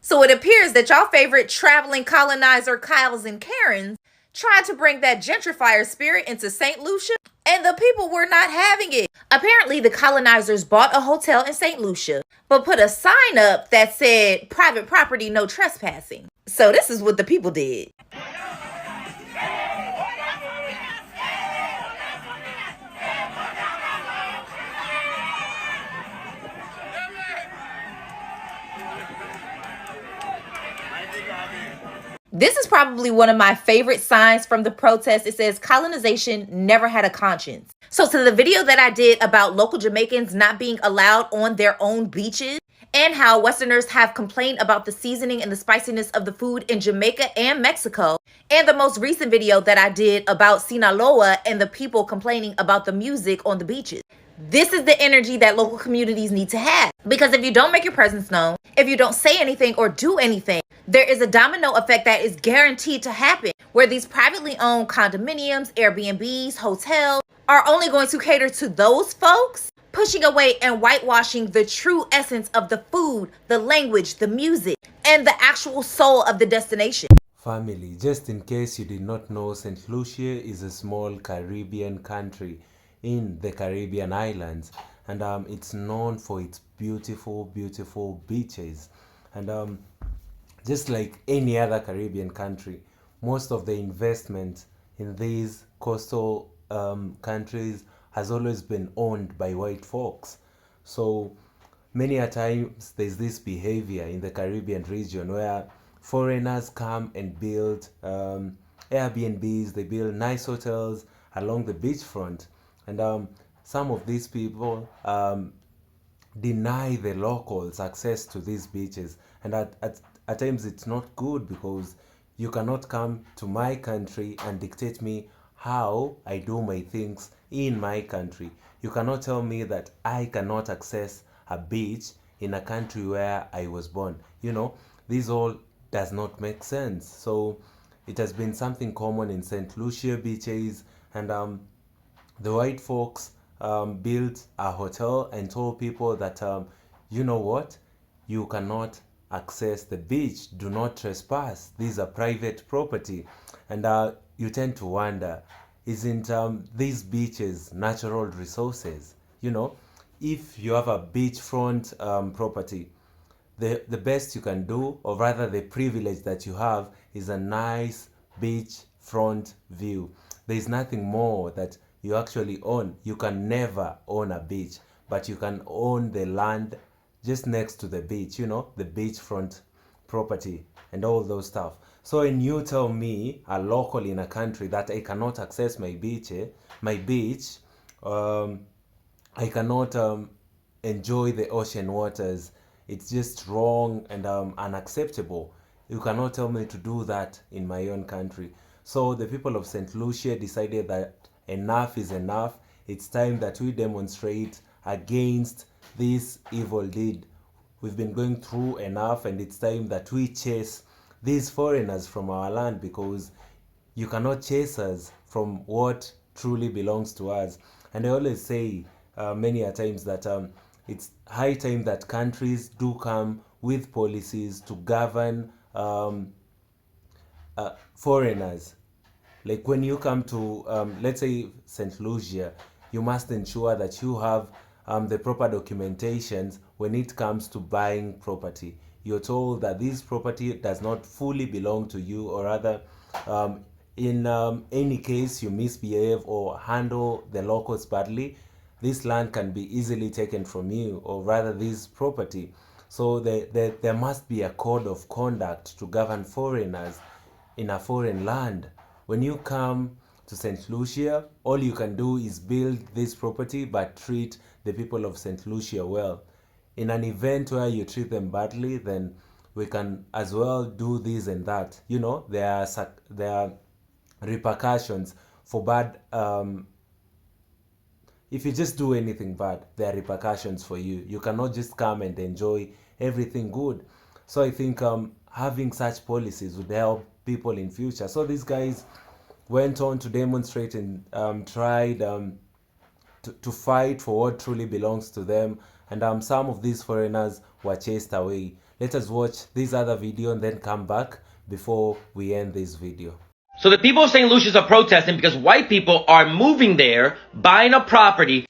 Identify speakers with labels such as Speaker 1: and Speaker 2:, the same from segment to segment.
Speaker 1: So it appears that y'all favorite traveling colonizer Kyles and Karens tried to bring that gentrifier spirit into St. Lucia, and the people were not having it. Apparently, the colonizers bought a hotel in St. Lucia, but put a sign up that said private property, no trespassing. So this is what the people did. This is probably one of my favorite signs from the protest. It says colonization never had a conscience. So to the video that I did about local Jamaicans not being allowed on their own beaches and how Westerners have complained about the seasoning and the spiciness of the food in Jamaica and Mexico, and the most recent video that I did about Sinaloa and the people complaining about the music on the beaches. This is the energy that local communities need to have. Because if you don't make your presence known, if you don't say anything or do anything, there is a domino effect that is guaranteed to happen, where these privately owned condominiums, Airbnbs, hotels are only going to cater to those folks, pushing away and whitewashing the true essence of the food, the language, the music, and the actual soul of the destination.
Speaker 2: Family, just in case you did not know, St. Lucia is a small Caribbean country in the Caribbean islands, and it's known for its beautiful, beautiful beaches. And just like any other Caribbean country, most of the investment in these coastal countries has always been owned by white folks. So many a times there's this behavior in the Caribbean region where foreigners come and build Airbnbs, they build nice hotels along the beachfront, and some of these people deny the locals access to these beaches. And at times it's not good, because you cannot come to my country and dictate me how I do my things in my country. You cannot tell me that I cannot access a beach in a country where I was born. This all does not make sense. So it has been something common in St. Lucia beaches, and the white folks built a hotel and told people that, you know what, you cannot access the beach, do not trespass, these are private property. And you tend to wonder, isn't these beaches natural resources? If you have a beachfront property, the best you can do, or rather the privilege that you have, is a nice beachfront view. There is nothing more that you actually own. You can never own a beach, but you can own the land just next to the beach, the beachfront property and all those stuff. So when you tell me, a local in a country, that I cannot access my beach, I cannot enjoy the ocean waters, it's just wrong and unacceptable. You cannot tell me to do that in my own country. So the people of St. Lucia decided that enough is enough. It's time that we demonstrate against this evil deed. We've been going through enough, and it's time that we chase these foreigners from our land, because you cannot chase us from what truly belongs to us. And I always say many a times that it's high time that countries do come with policies to govern foreigners. Like when you come to, let's say, St. Lucia, you must ensure that you have the proper documentations when it comes to buying property. You're told that this property does not fully belong to you, or rather, in any case you misbehave or handle the locals badly, this land can be easily taken from you, or rather this property. So there must be a code of conduct to govern foreigners in a foreign land. When you come to St. Lucia, all you can do is build this property, but treat the people of St. Lucia well. In an event where you treat them badly, then we can as well do this and that. There are repercussions for bad. If you just do anything bad, there are repercussions for you. You cannot just come and enjoy everything good. So I think having such policies would help people in future. So these guys went on to demonstrate and tried to fight for what truly belongs to them. And some of these foreigners were chased away. Let us watch this other video and then come back before we end this video.
Speaker 3: So the people of St. Lucian's are protesting because white people are moving there, buying a property.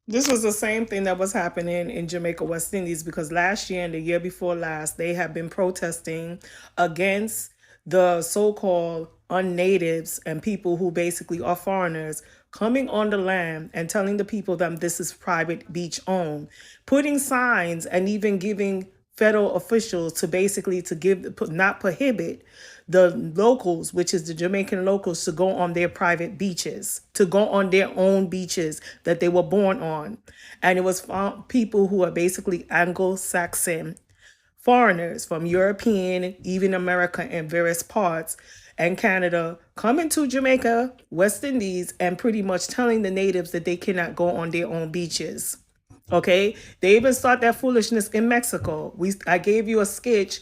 Speaker 4: This was the same thing that was happening in Jamaica, West Indies, because last year and the year before last, they have been protesting against the so-called unnatives and people who basically are foreigners coming on the land and telling the people that this is private beach owned, putting signs and even giving federal officials to basically to give not prohibit the locals, which is the Jamaican locals, to go on their private beaches, to go on their own beaches that they were born on. And it was people who are basically Anglo-Saxon foreigners from European, even America and various parts and Canada coming to Jamaica, West Indies, and pretty much telling the natives that they cannot go on their own beaches. Okay, they even start that foolishness in Mexico. I gave you a sketch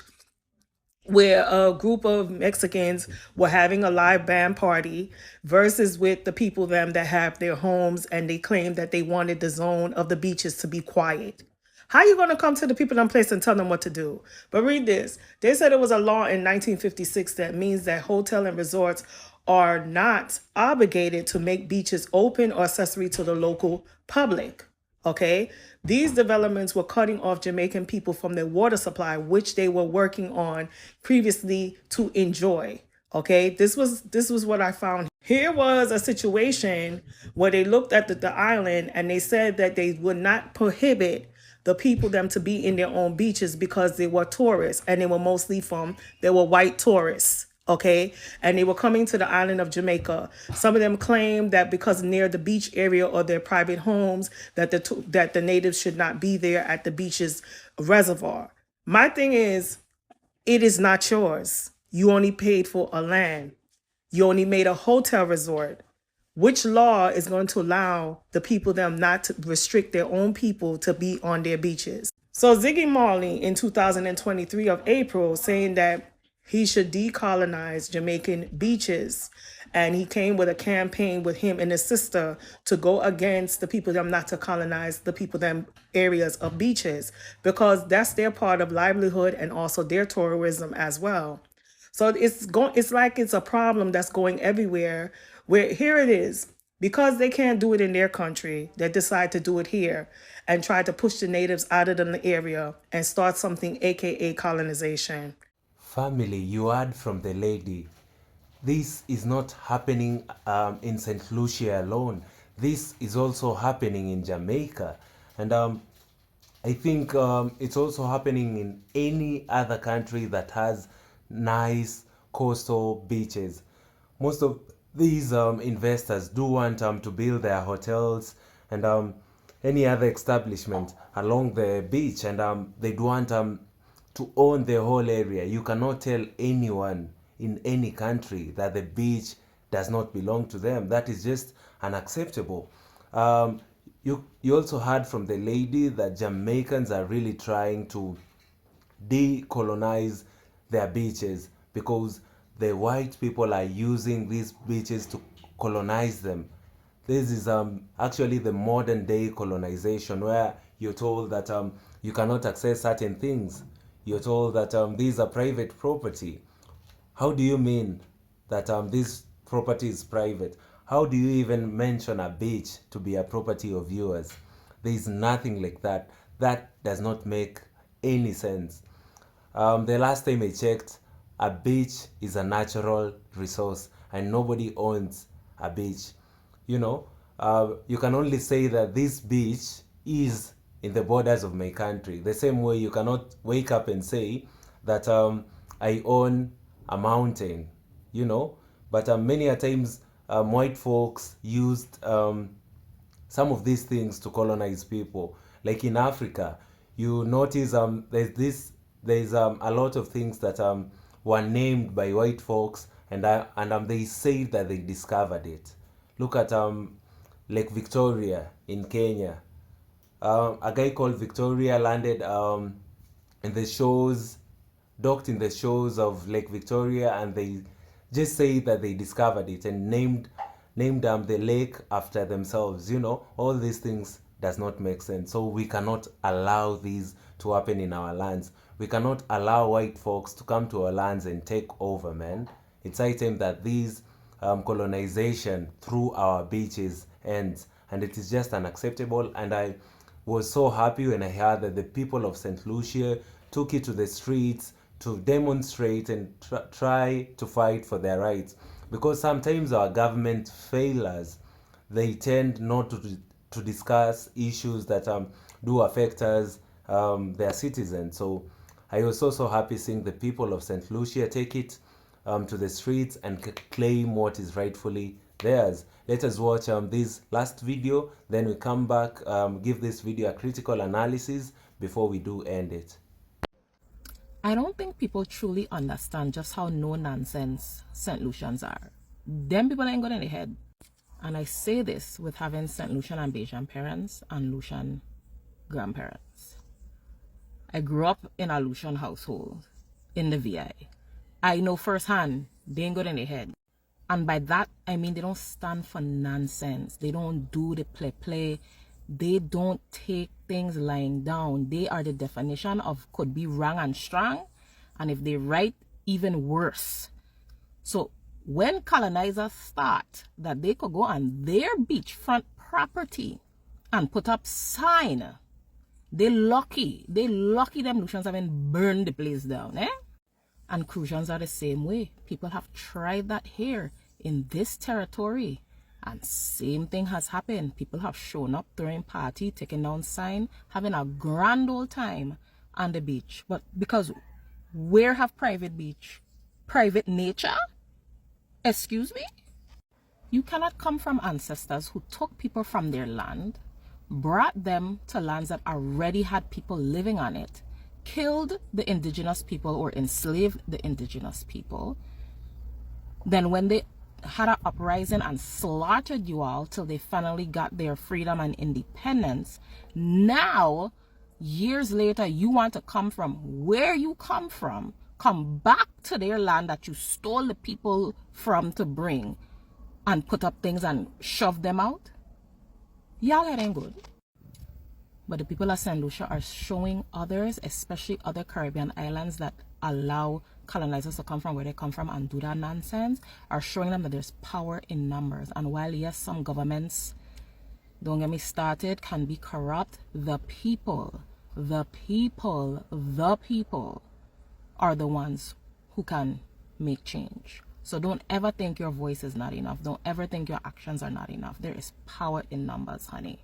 Speaker 4: where a group of Mexicans were having a live band party versus with the people them that have their homes, and they claimed that they wanted the zone of the beaches to be quiet. How you going to come to the people in place and tell them what to do? But read this. They said it was a law in 1956 that means that hotel and resorts are not obligated to make beaches open or accessory to the local public. Okay, these developments were cutting off Jamaican people from their water supply, which they were working on previously to enjoy. Okay, this was what I found. Here was a situation where they looked at the island and they said that they would not prohibit the people them to be in their own beaches because they were tourists, and they were mostly they were white tourists. Okay, and they were coming to the island of Jamaica. Some of them claimed that because near the beach area or their private homes, that the natives should not be there at the beach's reservoir. My thing is, it is not yours. You only paid for a land. You only made a hotel resort. Which law is going to allow the people them not to restrict their own people to be on their beaches? So Ziggy Marley in 2023 of April saying that he should decolonize Jamaican beaches. And he came with a campaign with him and his sister to go against the people them not to colonize the people them areas of beaches, because that's their part of livelihood and also their tourism as well. So it's like it's a problem that's going everywhere, where here it is, because they can't do it in their country, they decide to do it here and try to push the natives out of the area and start something, aka colonization.
Speaker 2: Family, you heard from the lady. This is not happening in St. Lucia alone. This is also happening in Jamaica. And I think it's also happening in any other country that has nice coastal beaches. Most of these investors do want to build their hotels and any other establishment along the beach, and they do want to own the whole area. You cannot tell anyone in any country that the beach does not belong to them. That is just unacceptable. You also heard from the lady that Jamaicans are really trying to decolonize their beaches because the white people are using these beaches to colonize them. This is actually the modern day colonization, where you're told that you cannot access certain things. You're told that these are private property. How do you mean that this property is private? How do you even mention a beach to be a property of yours? There is nothing like that. That does not make any sense. The last time I checked, a beach is a natural resource and nobody owns a beach. You know, you can only say that this beach is in the borders of my country. The same way you cannot wake up and say that I own a mountain, you know. But many a times white folks used some of these things to colonize people. Like in Africa, you notice there's a lot of things that were named by white folks, and they say that they discovered it. Look at Lake Victoria in Kenya. A guy called Victoria landed in the shores, docked in the shores of Lake Victoria, and they just say that they discovered it and named the lake after themselves. You know, all these things does not make sense. So we cannot allow these to happen in our lands. We cannot allow white folks to come to our lands and take over, man. It's high time that these colonization through our beaches ends, and it is just unacceptable. And I was so happy when I heard that the people of St. Lucia took it to the streets to demonstrate and try to fight for their rights, because sometimes our government fail us. They tend not to discuss issues that do affect us, their citizens. So I was so happy seeing the people of St. Lucia take it to the streets and claim what is rightfully theirs. Let us watch this last video, then we come back, give this video a critical analysis before we do end it.
Speaker 5: I don't think people truly understand just how no nonsense St. Lucians are. Them people ain't got in the head. And I say this with having St. Lucian and Bajan parents and Lucian grandparents. I grew up in a Lucian household in the VI. I know firsthand they ain't got in the head. And by that, I mean they don't stand for nonsense. They don't do the play. They don't take things lying down. They are the definition of could be wrong and strong. And if they right, even worse. So when colonizers thought that they could go on their beachfront property and put up sign, they lucky them Lucians haven't burned the place down, eh? And Crucians are the same way. People have tried that here in this territory. And same thing has happened. People have shown up, throwing party, taking down sign, having a grand old time on the beach. But because where have private beach? Private nature? Excuse me? You cannot come from ancestors who took people from their land, brought them to lands that already had people living on it, killed the indigenous people or enslaved the indigenous people. Then when they had an uprising and slaughtered you all till they finally got their freedom and independence, now, years later, you want to come from where you come back to their land that you stole the people from to bring and put up things and shove them out? Y'all head ain't good. But the people of St. Lucia are showing others, especially other Caribbean islands that allow colonizers to come from where they come from and do that nonsense, are showing them that there's power in numbers. And while yes, some governments, don't get me started, can be corrupt, the people are the ones who can make change. So don't ever think your voice is not enough. Don't ever think your actions are not enough. There is power in numbers, honey.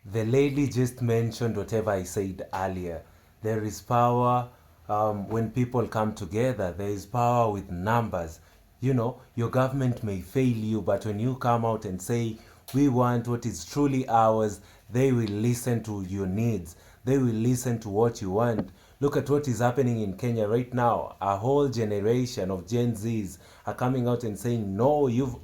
Speaker 2: The lady just mentioned whatever I said earlier. There is power when people come together. There is power with numbers. You know, your government may fail you, but when you come out and say, we want what is truly ours, they will listen to your needs. They will listen to what you want. Look at what is happening in Kenya right now. A whole generation of Gen Zs are coming out and saying, no, you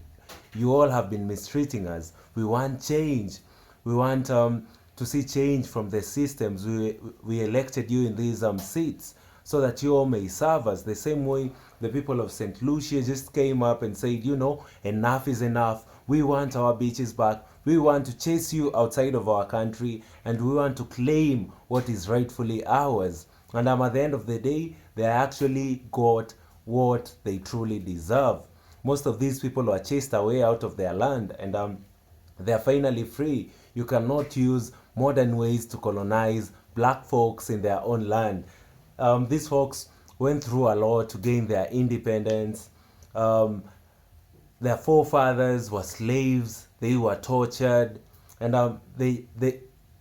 Speaker 2: all have been mistreating us. We want change. We want to see change from the systems. We elected you in these seats so that you all may serve us. The same way the people of St. Lucia just came up and said, you know, enough is enough. We want our beaches back. We want to chase you outside of our country, and we want to claim what is rightfully ours. And at the end of the day, they actually got what they truly deserve. Most of these people were chased away out of their land, and they are finally free. You cannot use modern ways to colonize black folks in their own land. These folks went through a lot to gain their independence. Their forefathers were slaves. They were tortured, and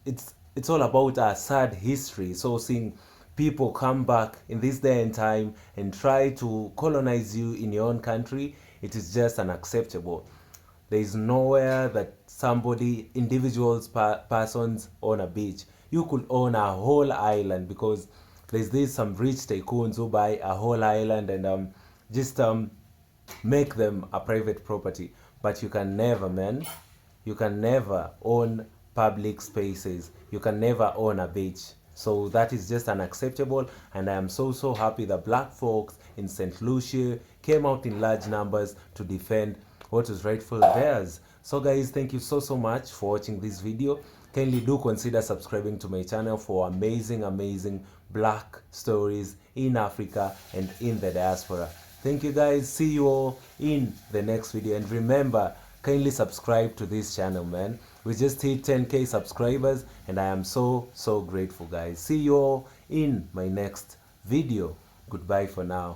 Speaker 2: it's all about our sad history. So seeing people come back in this day and time and try to colonize you in your own country, it is just unacceptable. There is nowhere that individuals, persons own a beach. You could own a whole island, because there's some rich tycoons who buy a whole island and just make them a private property. But you can never, man. You can never own public spaces. You can never own a beach. So that is just unacceptable, and I am so happy that black folks in St. Lucia came out in large numbers to defend what is rightful theirs. So guys, thank you so much for watching this video. kindly do consider subscribing to my channel for amazing black stories in Africa and in the diaspora. Thank you guys. See you all in the next video. And remember, kindly subscribe to this channel, man. We just hit 10k subscribers and I am so grateful, guys. See you all in my next video. Goodbye for now.